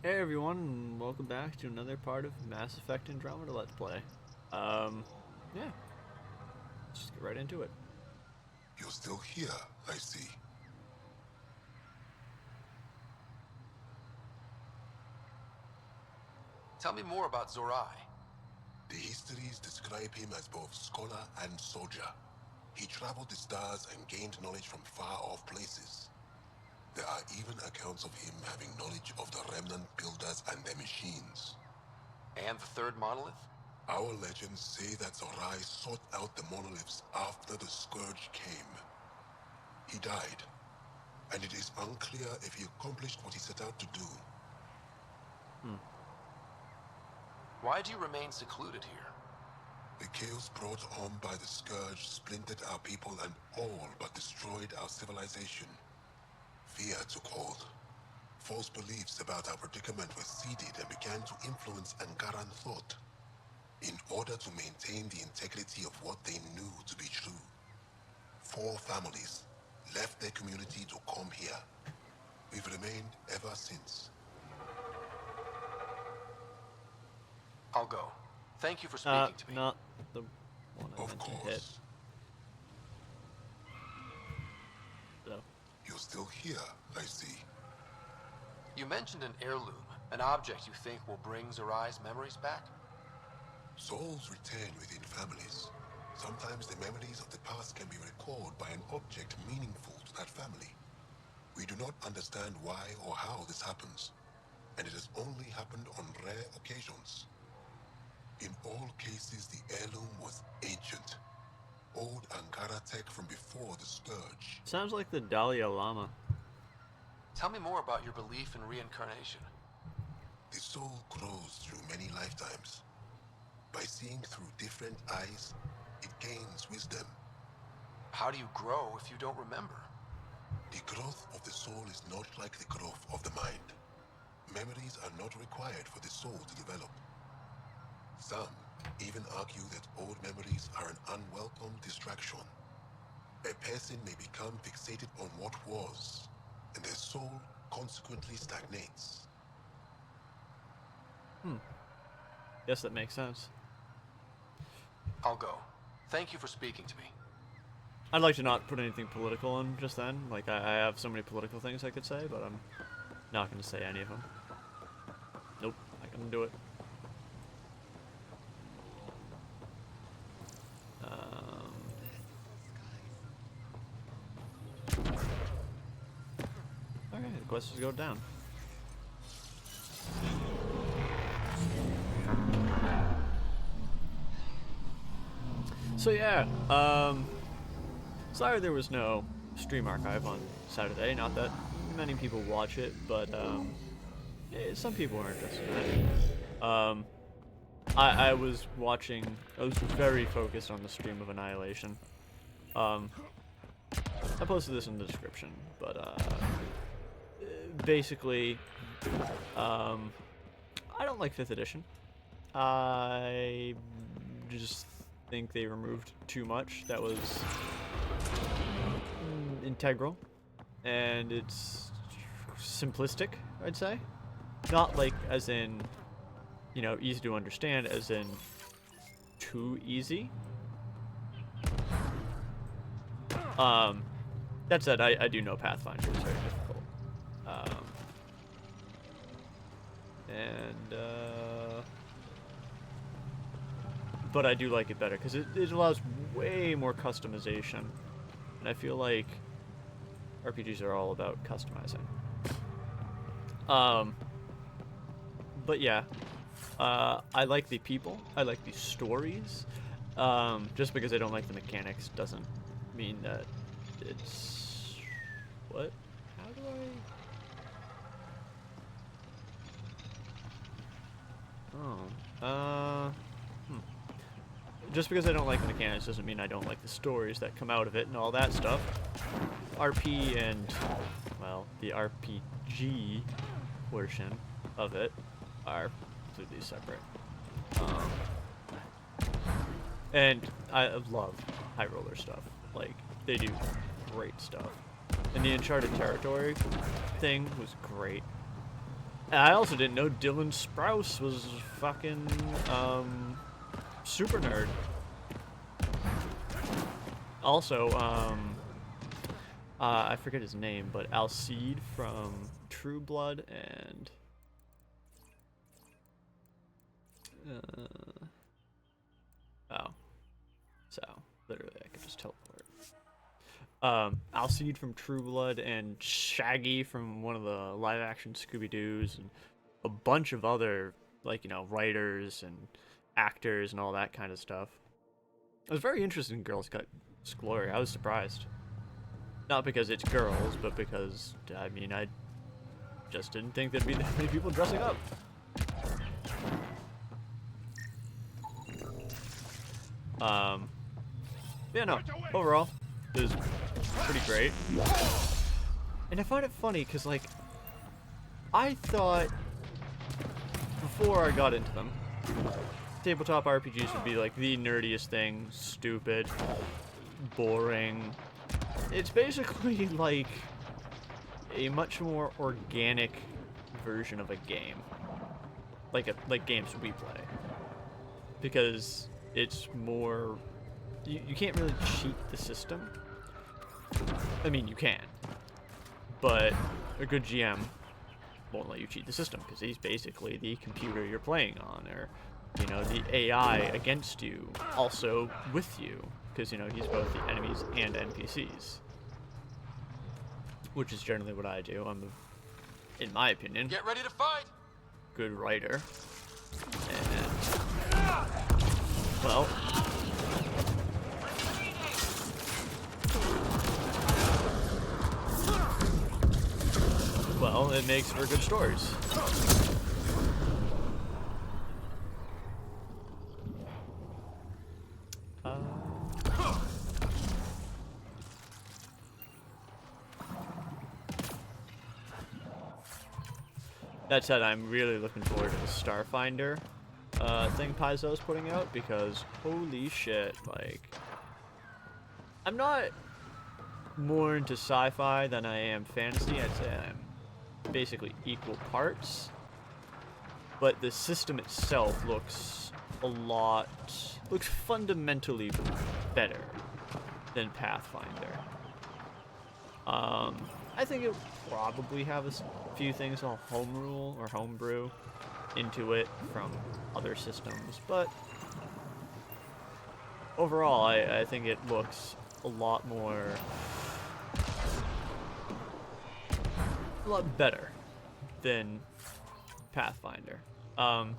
Hey everyone, and welcome back to another part of Mass Effect Andromeda Let's Play. Yeah, let's just get right into it. You're still here, I see. Tell me more about Zorai. The histories describe him as both scholar and soldier. He traveled the stars and gained knowledge from far-off places. There are even accounts of him having knowledge of the remnant builders and their machines. And the third monolith? Our legends say that Zorai sought out the monoliths after the Scourge came. He died, and it is unclear if he accomplished what he set out to do. Why do you remain secluded here? The chaos brought on by the Scourge splintered our people and all but destroyed our civilization. Fear took hold. False beliefs about our predicament were seeded and began to influence Angaran thought. In order to maintain the integrity of what they knew to be true, 4 families left their community to come here. We've remained ever since. I'll go. Thank you for speaking to me. Not the one I Of meant to hit. course, So, you're still here, I see. You mentioned an heirloom, an object you think will bring Zorai's memories back? Souls return within families. Sometimes the memories of the past can be recalled by an object meaningful to that family. We do not understand why or how this happens, and it has only happened on rare occasions. In all cases, the heirloom was ancient. Old Ankara tech from before the Scourge. sounds like the Dalai Lama. Tell me more about your belief in reincarnation. The soul grows through many lifetimes. By seeing through different eyes, it gains wisdom. How do you grow if you don't remember? The growth of the soul is not like the growth of the mind. Memories are not required for the soul to develop. Some even argue that old memories are an unwelcome distraction. A person may become fixated on what was, and their soul consequently stagnates. Guess that makes sense. I'll go. Thank you for speaking to me. I'd like to not put anything political in just then. Like, I have so many political things I could say, but I'm not going to say any of them. Nope, not going to do it. Okay, the quest is go down. So yeah, sorry there was no stream archive on Saturday. Not that many people watch it, but some people are interested in it. I was watching. I was very focused on the stream of Annihilation. I posted this in the description, but basically, I don't like 5th edition. I just think they removed too much that was integral, and it's simplistic, I'd say. Not like as in, you know, easy to understand, as in too easy. That said, I do know Pathfinder is very difficult. But I do like it better because it allows way more customization, and I feel like RPGs are all about customizing. But yeah, I like the people, I like the stories. Just because I don't like the mechanics doesn't mean that it's... What? How do I... Just because I don't like the mechanics doesn't mean I don't like the stories that come out of it and all that stuff. RP and, well, the RPG portion of it are completely separate. And I love High Roller stuff. Like, they do great stuff. And the Uncharted Territory thing was great. I also didn't know Dylan Sprouse was fucking super nerd. Also, I forget his name, but Alcide from True Blood and so literally I could just teleport. Alcide from True Blood and Shaggy from one of the live-action Scooby-Doos and a bunch of other, like, you know, writers and actors and all that kind of stuff. I was very interested in Girls Got Glory. I was surprised. Not because it's girls, but because, I mean, I just didn't think there'd be that many people dressing up. Yeah, no, overall, it was pretty great. And I find it funny, because, like, I thought, before I got into them, tabletop RPGs would be, like, the nerdiest thing, stupid, boring. It's basically, like, a much more organic version of a game. Like games we play. Because it's more... You can't really cheat the system. I mean, you can. But a good GM won't let you cheat the system, because he's basically the computer you're playing on, or, you know, the AI against you, also with you, because, you know, he's both the enemies and NPCs. Which is generally what I do. I'm, in my opinion, Get ready to fight! good writer. And, well... Well, it makes for good stories. That said, I'm really looking forward to the Starfinder thing Paizo's putting out, because holy shit, like... I'm not more into sci-fi than I am fantasy. I'd say I'm basically equal parts, but the system itself looks fundamentally better than Pathfinder. I think it'll probably have a few things I'll home rule or homebrew into it from other systems, but overall I think it looks a lot better than Pathfinder. And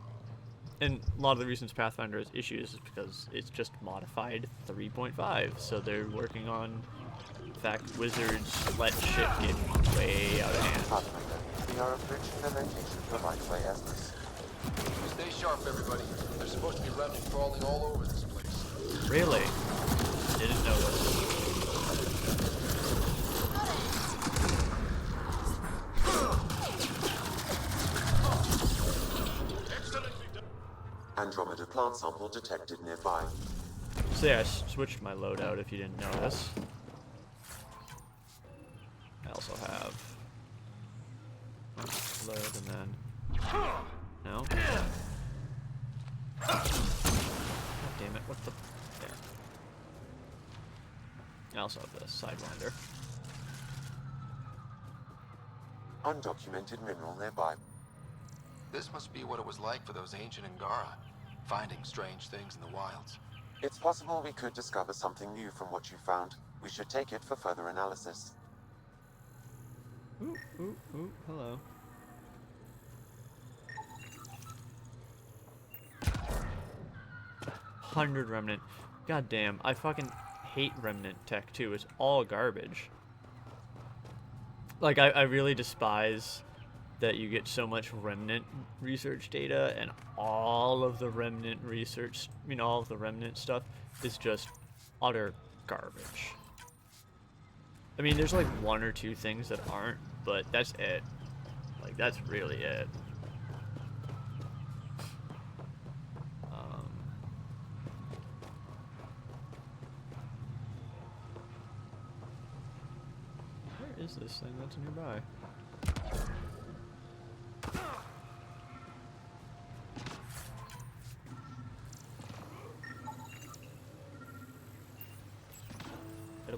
a lot of the reasons Pathfinder has issues is because it's just modified 3.5, so they're working on the fact wizards let shit get way out of hand. We are approaching the location provided by Esmus. Stay sharp, everybody. There's supposed to be remnant crawling all over this place. Really? Didn't notice. Andromeda plant sample detected nearby. So yeah, I switched my loadout if you didn't notice. I also have load and then no. God damn it! What the? There. I also have the Sidewinder. Undocumented mineral nearby. This must be what it was like for those ancient Angara, finding strange things in the wilds. It's possible we could discover something new from what you found. We should take it for further analysis. Ooh, ooh, ooh, hello. $100 remnant. God damn, I fucking hate remnant tech too. It's all garbage. Like, I really despise that you get so much remnant research data, and all of the remnant research, all of the remnant stuff is just utter garbage. I mean, there's like one or two things that aren't, but that's it. Like, that's really it. Where is this thing that's nearby?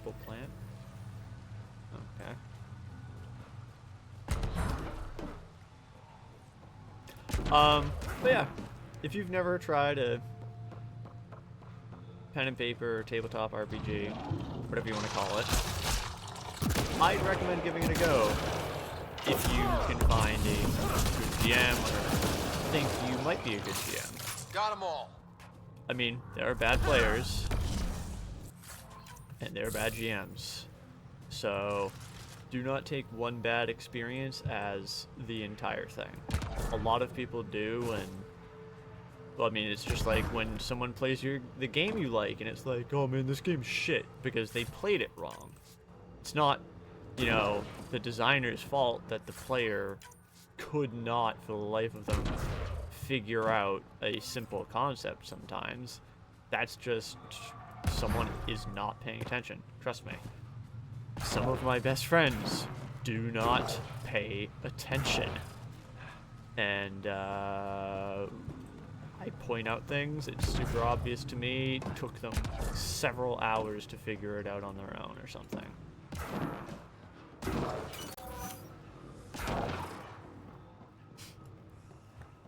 purple plant. Okay. But yeah, if you've never tried a pen and paper or tabletop RPG, whatever you want to call it, I'd recommend giving it a go if you can find a good GM or think you might be a good GM. Got them all. I mean, there are bad players, and there are bad GMs. So, do not take one bad experience as the entire thing. A lot of people do, and well, I mean, it's just like when someone plays the game you like, and it's like, oh man, this game's shit because they played it wrong. It's not, you know, the designer's fault that the player could not, for the life of them, figure out a simple concept sometimes. That's just someone is not paying attention. Trust me. Some of my best friends do not pay attention. And I point out things, it's super obvious to me. It took them several hours to figure it out on their own or something.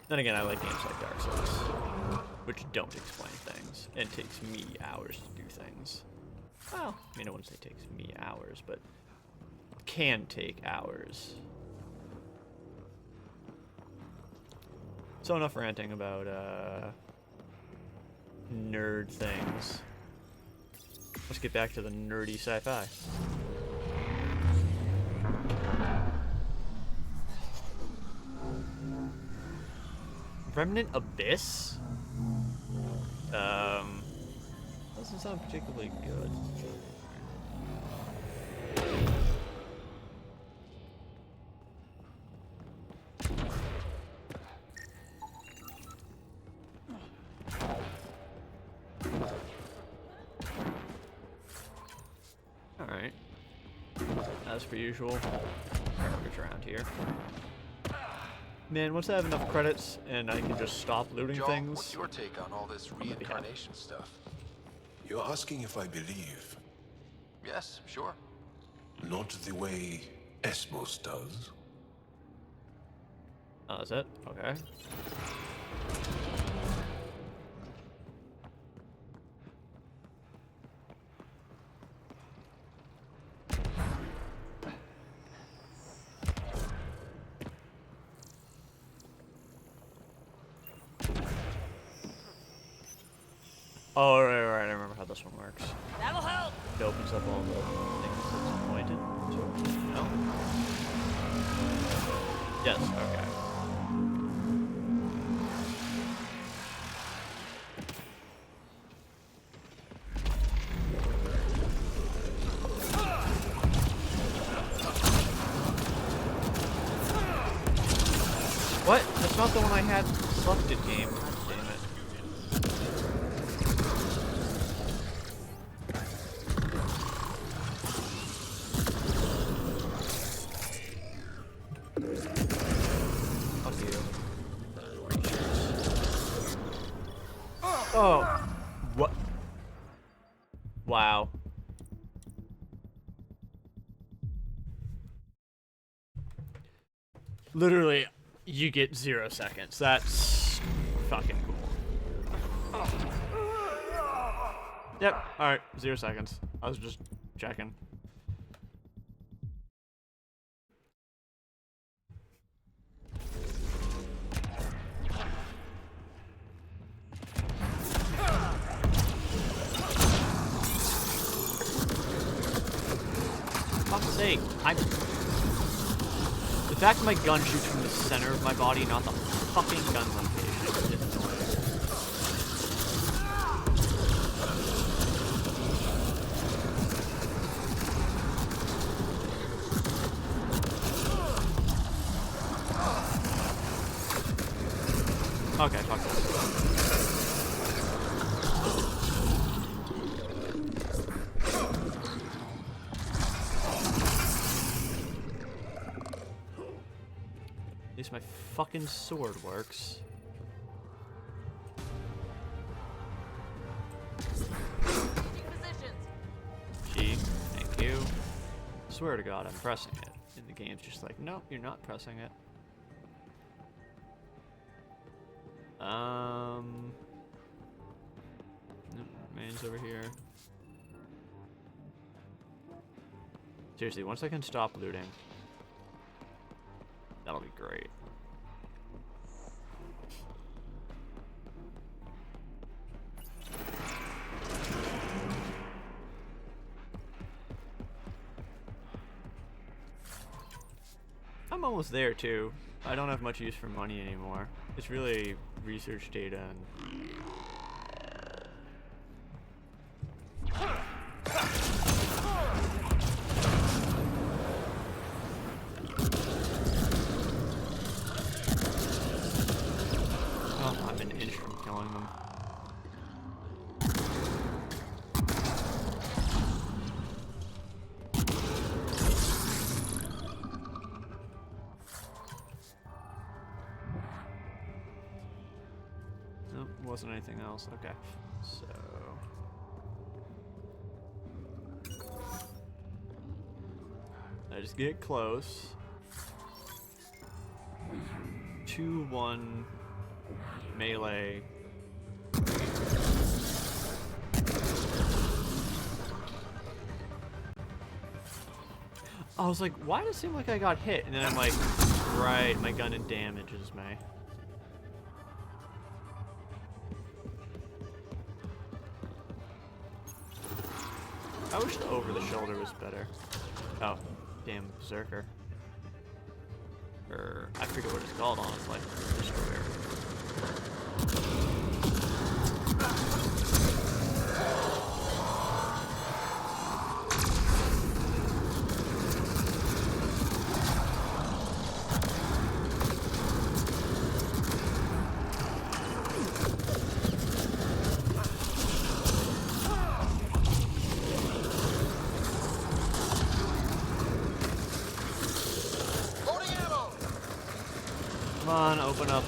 Then again, I like games like Dark Souls, which don't explain things, and it takes me hours to do things. Well, I mean, I wouldn't say it takes me hours, but it can take hours. So enough ranting about, nerd things. Let's get back to the nerdy sci-fi. Remnant Abyss? Doesn't sound particularly good. Alright. As per usual, garbage around here. Man, once I have enough credits and I can just stop looting Joel, things. what's your take on all this reincarnation stuff? You're asking if I believe, Yes, sure. not the way Esmos does. Oh, is it? Okay. Oh, right, I remember how this one works. That'll help. It opens up all the things that's pointed to. No? Yes, okay. What? That's not the one I had selected game. God damn it. Fuck you. Oh. What? Wow. Literally, you get 0 seconds. That's fucking cool. Yep, alright, 0 seconds. I was just checking. Fuck's sake, the fact that my gun shoots from the center of my body, not the fucking gun location, is annoying. Okay, fuck this. At least my fucking sword works. Positions. G. swear to God, I'm pressing it. And the game's just like, nope, you're not pressing it. Nope, remains over here. Seriously, once I can stop looting, that'll be great. I'm almost there too. I don't have much use for money anymore. It's really research data and... Oh, I'm an inch from killing them. Nope, wasn't anything else. Okay, so... I just get close. 2-1 melee. I was like, why does it seem like I got hit? And then I'm like, right, my gun and damages me. I wish the over the shoulder was better. Oh, damn berserker. Or I forget what it's called, honestly. Destroyer. Come on, open up.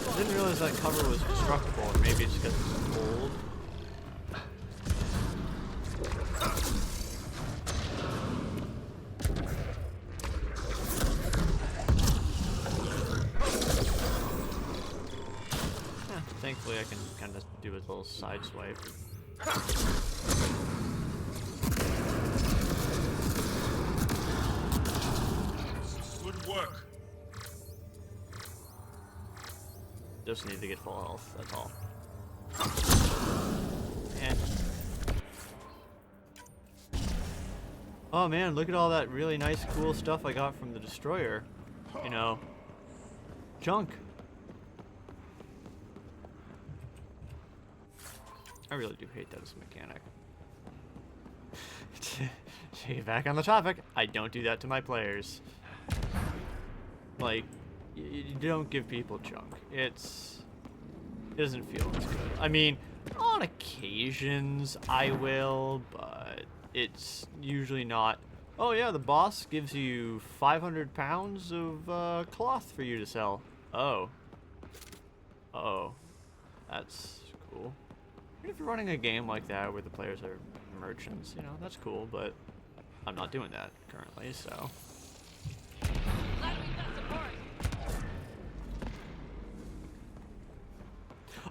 I didn't realize that cover was destructible, or maybe it's because it's old. Thankfully, I can kind of do a little side swipe. Good work. Just need to get full health, that's all. And... oh man, look at all that really nice, cool stuff I got from the destroyer. You know, junk. I really do hate that as a mechanic. To get back on the topic, I don't do that to my players. Like, you don't give people junk. It doesn't feel as good. I mean, on occasions I will, but it's usually not. Oh yeah, the boss gives you 500 pounds of cloth for you to sell. Oh. Uh-oh. That's cool. If you're running a game like that where the players are merchants, you know, that's cool, but I'm not doing that currently, so.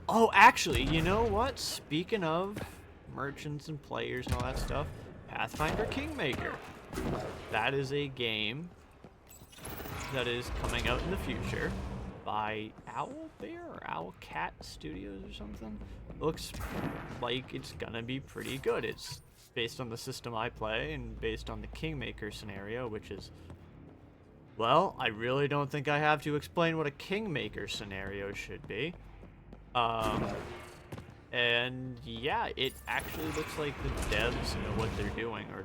Oh, actually, you know what? Speaking of merchants and players and all that stuff, Pathfinder Kingmaker. That is a game that is coming out in the future by Owlbear or Owlcat Studios or something. Looks like it's gonna be pretty good. It's based on the system I play and based on the Kingmaker scenario, which is, well, I really don't think I have to explain what a Kingmaker scenario should be. And yeah, it actually looks like the devs know what they're doing, or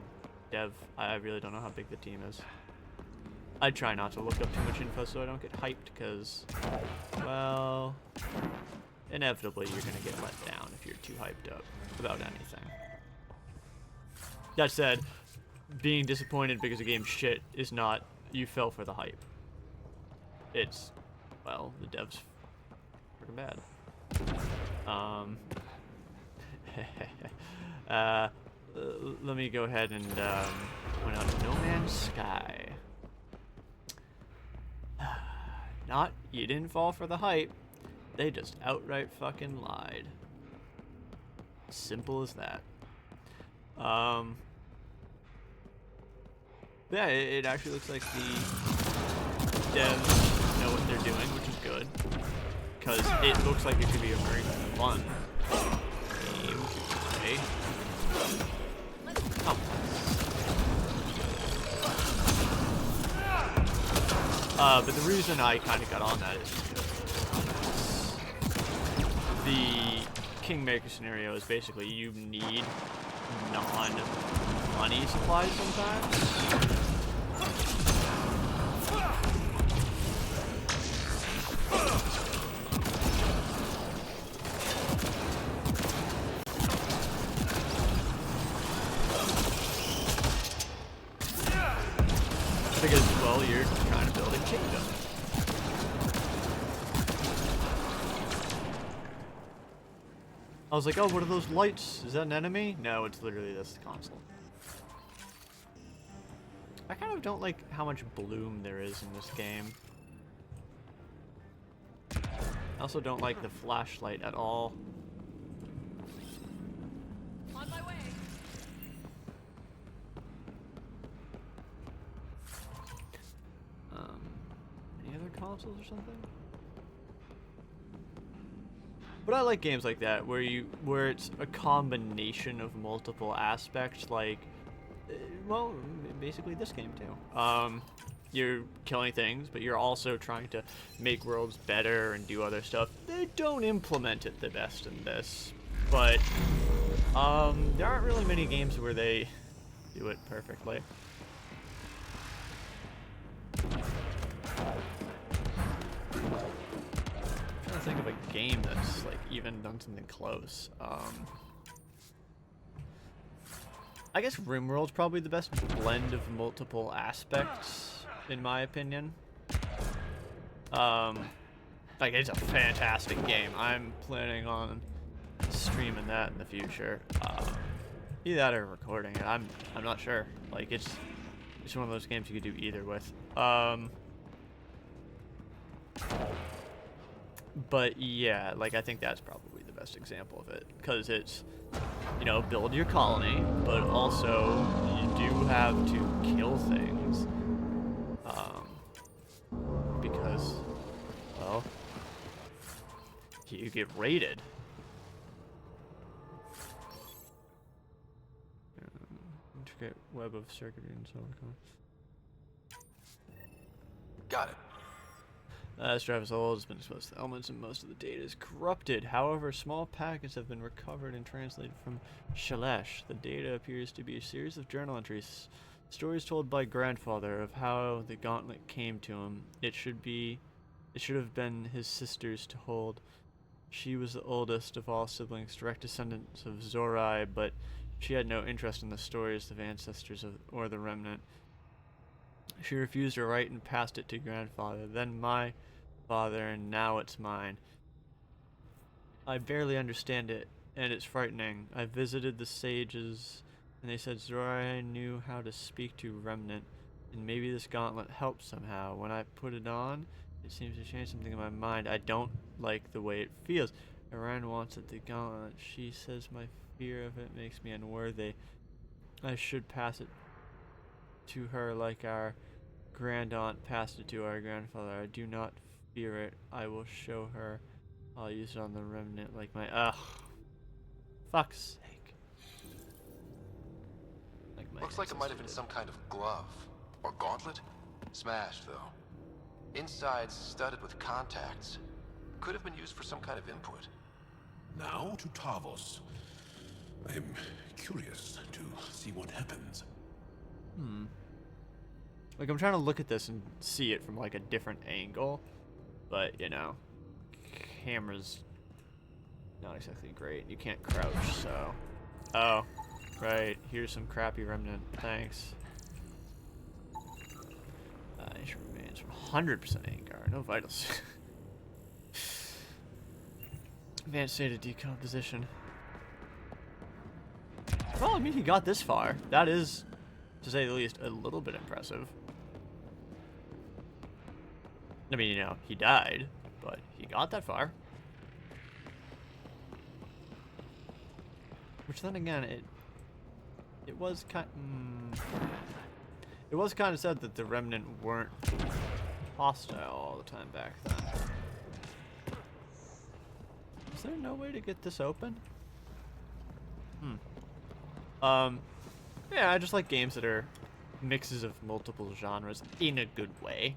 I really don't know how big the team is. I try not to look up too much info so I don't get hyped, because, well, inevitably you're gonna get let down if you're too hyped up about anything. That said, being disappointed because a game's shit is not you fell for the hype. It's, well, the devs freaking bad. Let me go ahead and point out No Man's Sky. Not, you didn't fall for the hype. They just outright fucking lied. Simple as that. Yeah, it actually looks like the devs know what they're doing, which is good. Because it looks like it could be a very fun game to play. Oh. But the reason I kind of got on that is because the Kingmaker scenario is basically you need non-money supplies sometimes. Because, well, you're trying to build a kingdom. I was like, oh, what are those lights? Is that an enemy? No, it's literally this console. I kind of don't like how much bloom there is in this game. I also don't like the flashlight at all. On my way. Any other consoles or something? But I like games like that where it's a combination of multiple aspects, like, well, basically this game too. You're killing things, but you're also trying to make worlds better and do other stuff. They don't implement it the best in this, but there aren't really many games where they do it perfectly. I'm trying to think of a game that's like even done something close. I guess RimWorld's probably the best blend of multiple aspects, in my opinion. Like, it's a fantastic game. I'm planning on streaming that in the future. Either that or recording it. I'm not sure. Like, it's one of those games you could do either with. But yeah, like, I think that's probably the best example of it, because it's, you know, build your colony, but also you do have to kill things, because, well, you get raided. Intricate web of circuitry and silicon. Got it. This drive is old, it's been exposed to elements, and most of the data is corrupted. However, small packets have been recovered and translated from Shalash. The data appears to be a series of journal entries, stories told by grandfather of how the gauntlet came to him. It should have been his sister's to hold. She was the oldest of all siblings, direct descendants of Zorai, but she had no interest in the stories of ancestors or the remnant. She refused to write and passed it to grandfather, then my father, and now it's mine. I barely understand it, and it's frightening. I visited the sages, and they said Zorai knew how to speak to remnant, and maybe this gauntlet helped somehow. When I put it on, it seems to change something in my mind. I don't like the way it feels. Iran wants it, the gauntlet. She says my fear of it makes me unworthy. I should pass it to her like our grand aunt passed it to our grandfather. I do not fear it. I will show her. I'll use it on the remnant like my fuck's sake. Like my Looks like it might have been ancestor some kind of glove. Or gauntlet? Smashed, though. Inside's studded with contacts. Could have been used for some kind of input. Now to Tavos. I'm curious to see what happens. Like, I'm trying to look at this and see it from like a different angle, but you know, camera's not exactly great. You can't crouch, so. Oh, right. Here's some crappy remnant. Thanks. It's 100% Angar, no vitals. Advanced state of decomposition. Well, I mean, he got this far. That is, to say the least, a little bit impressive. I mean, you know, he died, but he got that far. Which then again, it was kind of sad that the Remnant weren't hostile all the time back then. Is there no way to get this open? Yeah, I just like games that are mixes of multiple genres in a good way.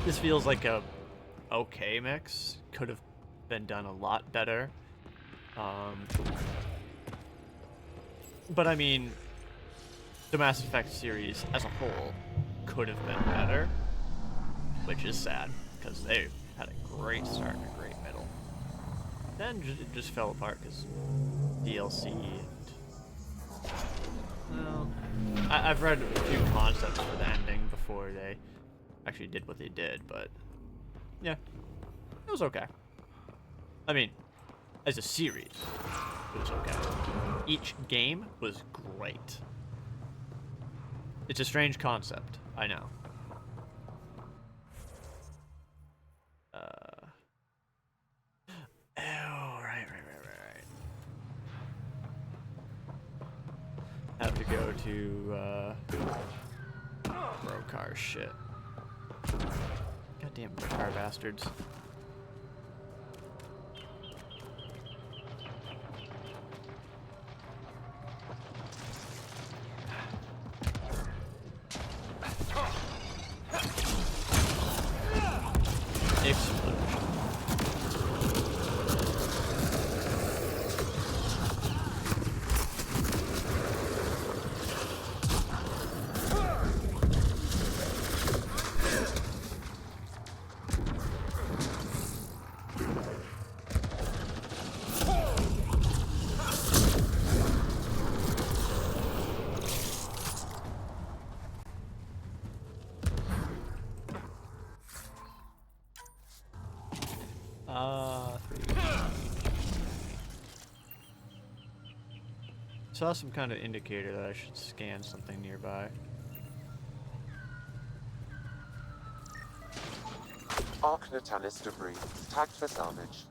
This feels like a okay mix. Could have been done a lot better. But I mean, the Mass Effect series as a whole could have been better, which is sad because they had a great start and a great middle. Then it just fell apart because DLC and, well, I've read a few concepts for the ending before they actually did what they did, but yeah, it was okay. I mean, as a series, it was okay. Each game was great. It's a strange concept, I know. Oh, right. Have to go to, Brokar shit. Goddamn Brokar bastards. Explosion. Saw some kind of indicator that I should scan something nearby. Arc Natalis debris, tagged for salvage.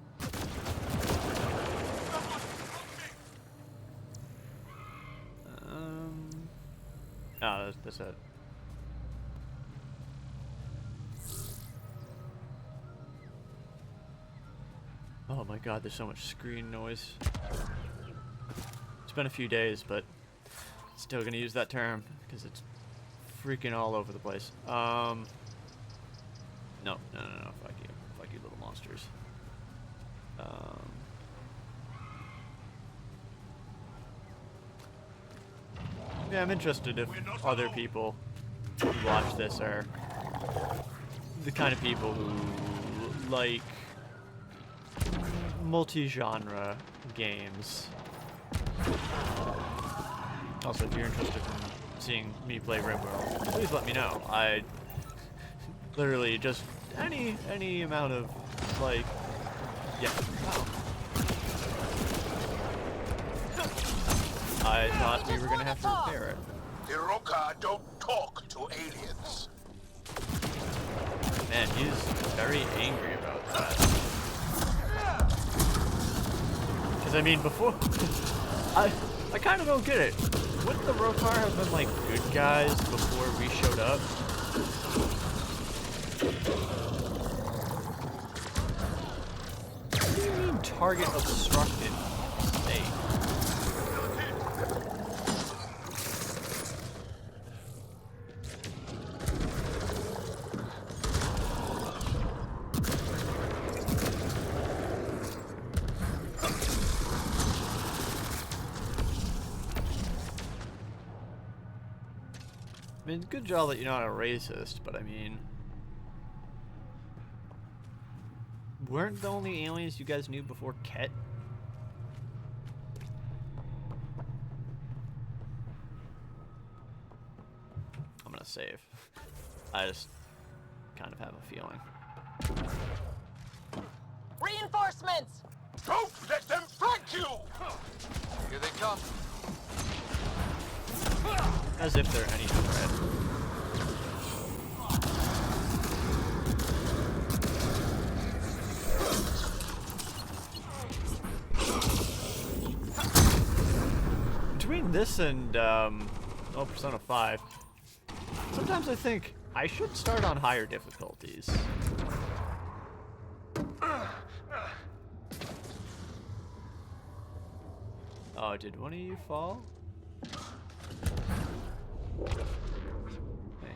Oh, that's it. Oh my god, there's so much screen noise. It's been a few days, but still gonna use that term because it's freaking all over the place. No, fuck you little monsters. Yeah, I'm interested if other people who watch this are the kind of people who like multi-genre games. Also, if you're interested in seeing me play RimWorld, please let me know. I literally just any amount of like, yeah. I thought we were gonna have to repair it. Hiroka don't talk to aliens. Man, he's very angry about that. Because I mean, before I kind of don't get it. Wouldn't the Rokar have been like good guys before we showed up? What do you mean target obstructed? Hey. I mean, good job that you're not a racist, but I mean, weren't the only aliens you guys knew before Ket? I'm gonna save. I just kind of have a feeling. Reinforcements! Don't let them flank you! Here they come. As if they're any threat. Between this and, Persona 5, sometimes I think I should start on higher difficulties. Oh, did one of you fall? Hey.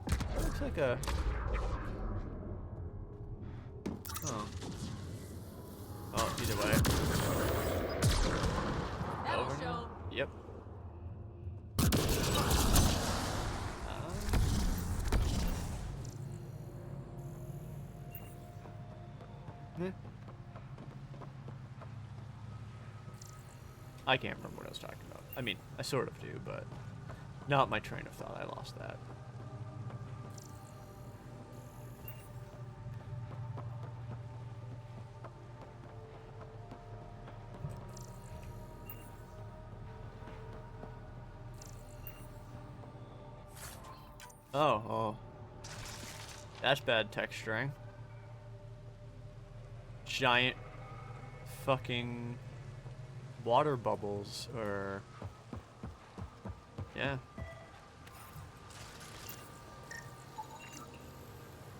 That looks like a... Oh. Oh, either way. That'll Over. show. Yep. Eh. I can't remember what I was talking about. I mean, I sort of do, but not my train of thought. I lost that. Oh. That's bad texturing. Giant fucking water bubbles, or... Yeah.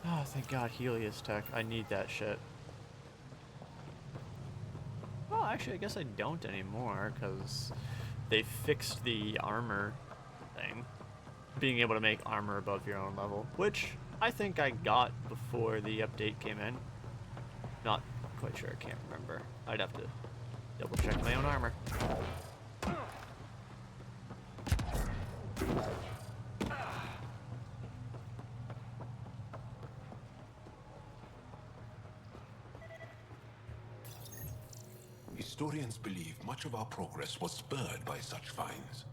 Oh, thank God, Helios tech. I need that shit. Well, actually, I guess I don't anymore, because they fixed the armor thing. Being able to make armor above your own level, which I think I got before the update came in. Not quite sure, I can't remember. I'd have to double check my own armor. Historians believe much of our progress was spurred by such finds.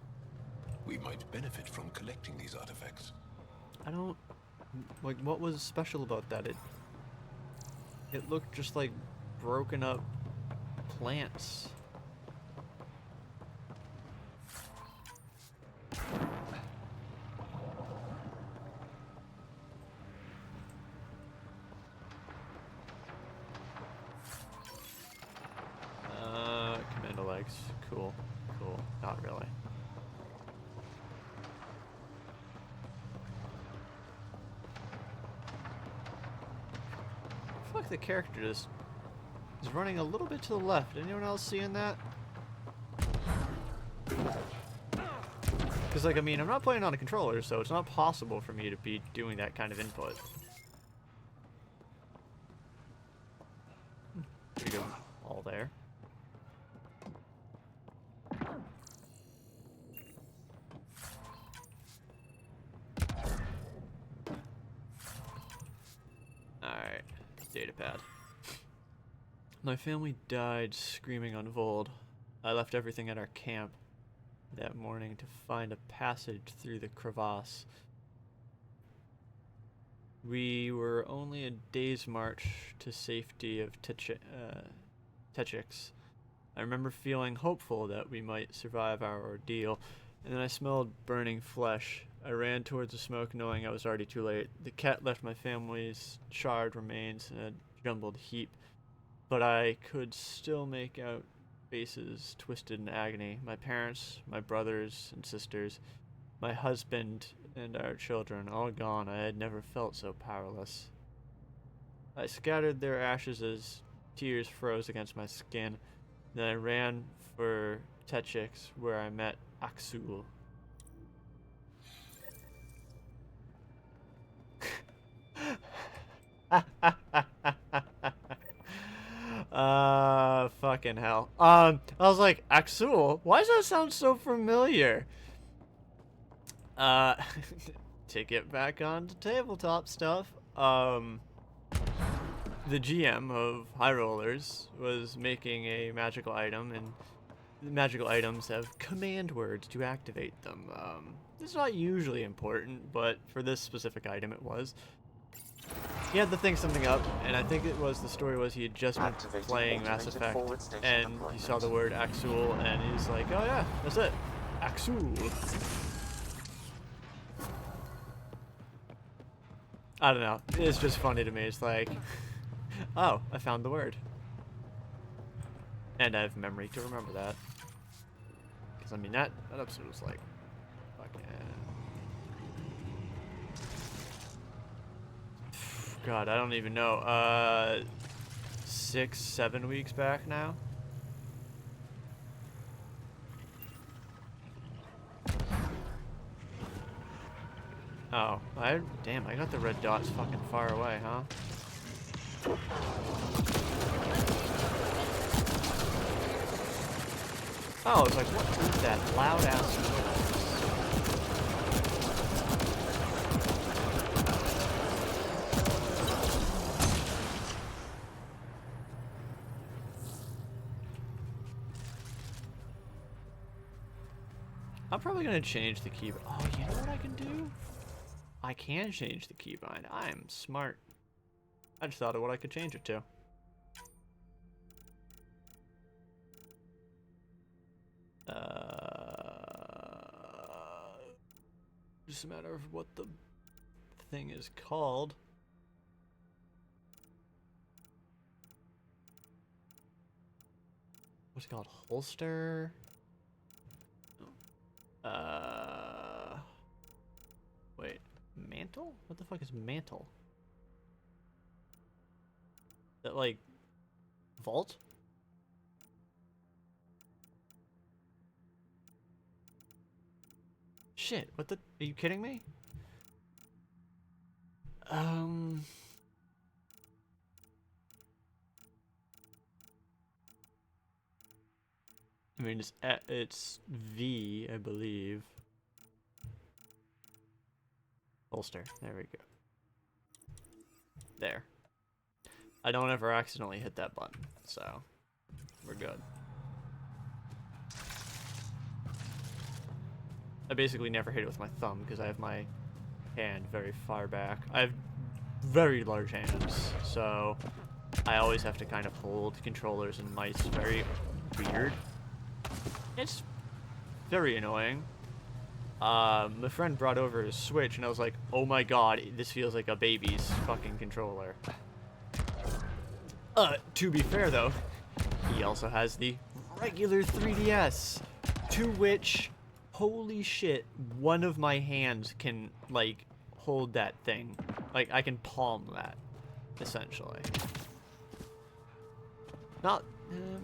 We might benefit from collecting these artifacts. I don't... Like, what was special about that? It looked just like broken up plants. Commando legs. Cool. Cool. Not really. I feel like the character just is running a little bit to the left. Anyone else seeing that? Because, like, I mean, I'm not playing on a controller, so it's not possible for me to be doing that kind of input. There you go. All there. Alright. Datapad. My family died screaming on Vold. I left everything at our camp that morning to find a passage through the crevasse. We were only a day's march to safety of Techix. I remember feeling hopeful that we might survive our ordeal, and then I smelled burning flesh. I ran towards the smoke knowing I was already too late. The cat left my family's charred remains in a jumbled heap, but I could still make out faces twisted in agony. My parents, my brothers and sisters, my husband and our children, all gone. I had never felt so powerless. I scattered their ashes as tears froze against my skin. Then I ran for Techix, where I met Aksul. Fucking hell. I was like, Aksul? Why does that sound so familiar? To get back onto tabletop stuff, the GM of High Rollers was making a magical item, and magical items have command words to activate them. It's not usually important, but for this specific item it was. He had to think something up, and I think it was the story was he had just been Activating playing Mass automated Effect, forward station and he deployment. saw the word Axul, and he's like, oh yeah, that's it. Axul. I don't know. It's just funny to me. It's like, oh, I found the word. And I have memory to remember that. Because, I mean, that episode was like, fucking... God, I don't even know. 6, 7 weeks back now? Oh, damn, I got the red dots fucking far away, huh? Oh, it's like, what is that loud ass noise? I'm probably gonna change the keybind. Oh, you know what I can do? I can change the keybind. I'm smart. I just thought of what I could change it to. Just a matter of what the thing is called. What's it called? Holster? Wait, mantle? What the fuck is mantle? That like vault? Shit, what the, are you kidding me? I mean, it's V, I believe. Holster. There we go. There. I don't ever accidentally hit that button, so we're good. I basically never hit it with my thumb because I have my hand very far back. I have very large hands, so I always have to kind of hold controllers and mice very weird. It's very annoying. My friend brought over his Switch, and I was like, oh my god, this feels like a baby's fucking controller. To be fair though, he also has the regular 3DS, to which, holy shit, one of my hands can, like, hold that thing. Like, I can palm that, essentially. Not,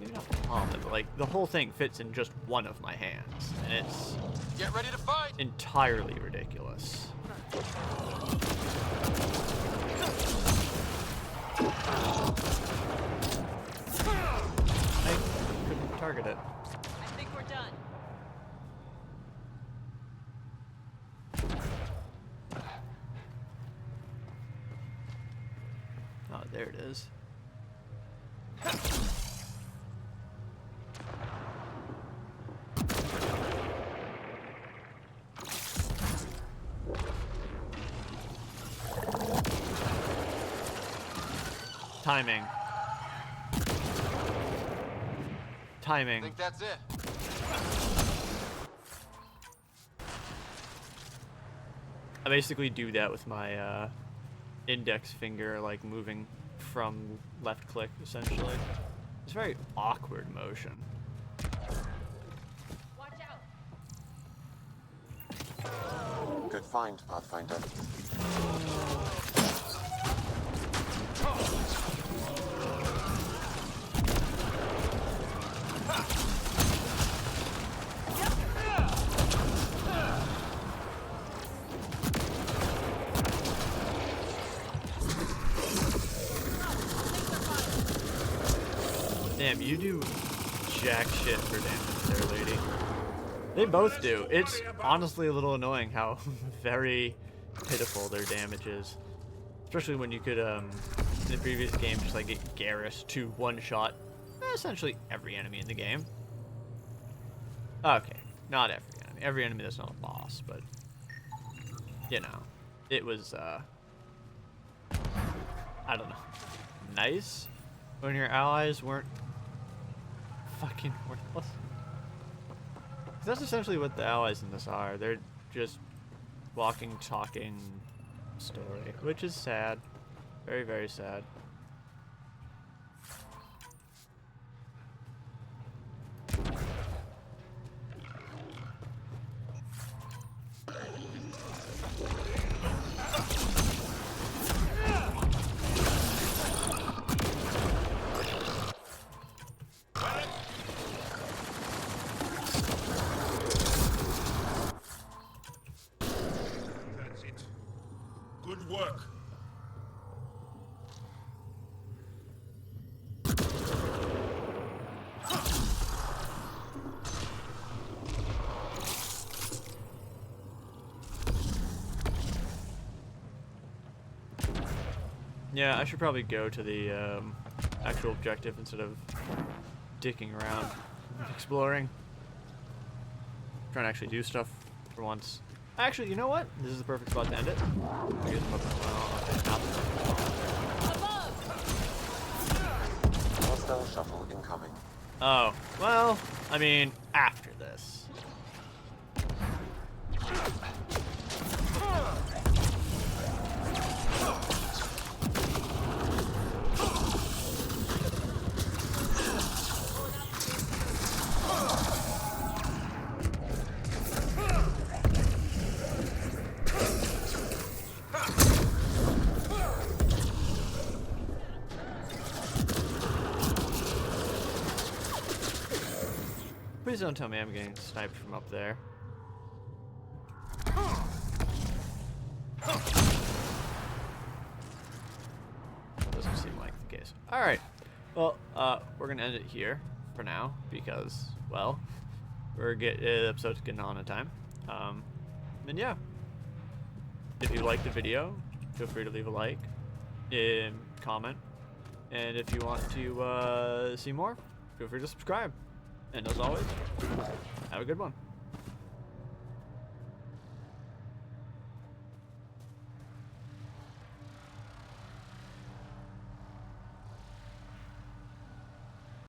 maybe not palm it, but, like, the whole thing fits in just one of my hands, and it's... Get ready to fight! Entirely ridiculous. I couldn't target it. I think we're done. Oh, there it is. Timing. Timing. I think that's it. I basically do that with my index finger, like moving from left click, essentially. It's a very awkward motion. Watch out. Good find, Pathfinder. Damn, you do jack shit for damage there, lady. They both do. It's honestly a little annoying how very pitiful their damage is. Especially when you could, in the previous game, just like get Garrus to one-shot essentially every enemy in the game. Okay, not every enemy. Every enemy that's not a boss, but you know, it was I don't know, nice when your allies weren't fucking worthless. 'Cause that's essentially what the allies in this are. They're just walking, talking story, which is sad. Very, very sad. That's it. Good work. Yeah, I should probably go to the actual objective instead of dicking around, exploring. Trying to actually do stuff for once. Actually, you know what? This is the perfect spot to end it. Hostile shuttle incoming. Oh, well, I mean, after this. Please don't tell me I'm getting sniped from up there. Doesn't seem like the case. Alright. Well, we're gonna end it here for now because, well, the episode's getting on in time. And yeah. If you liked the video, feel free to leave a like and comment. And if you want to see more, feel free to subscribe. And as always, have a good one.